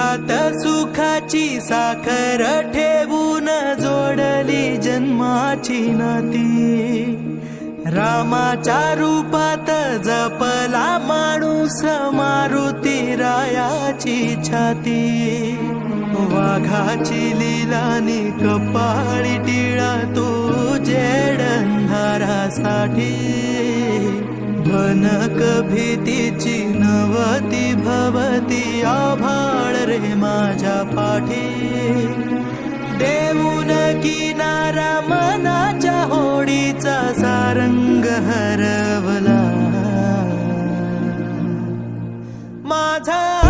दुःखात सुखाची साखर ठेवून जोडली जन्माची नाती। रामाच्या रूपात जपला माणूस मारुती रायाची छाती। वाघाची लीलानी कपाळी टिळा तू जेडंधारासाठी। भनक भीतीची नवती भवती आभाळ रे माझ्या पाठी। देऊन किनारा मनाच्या होडीचा सारंग हरवला माझा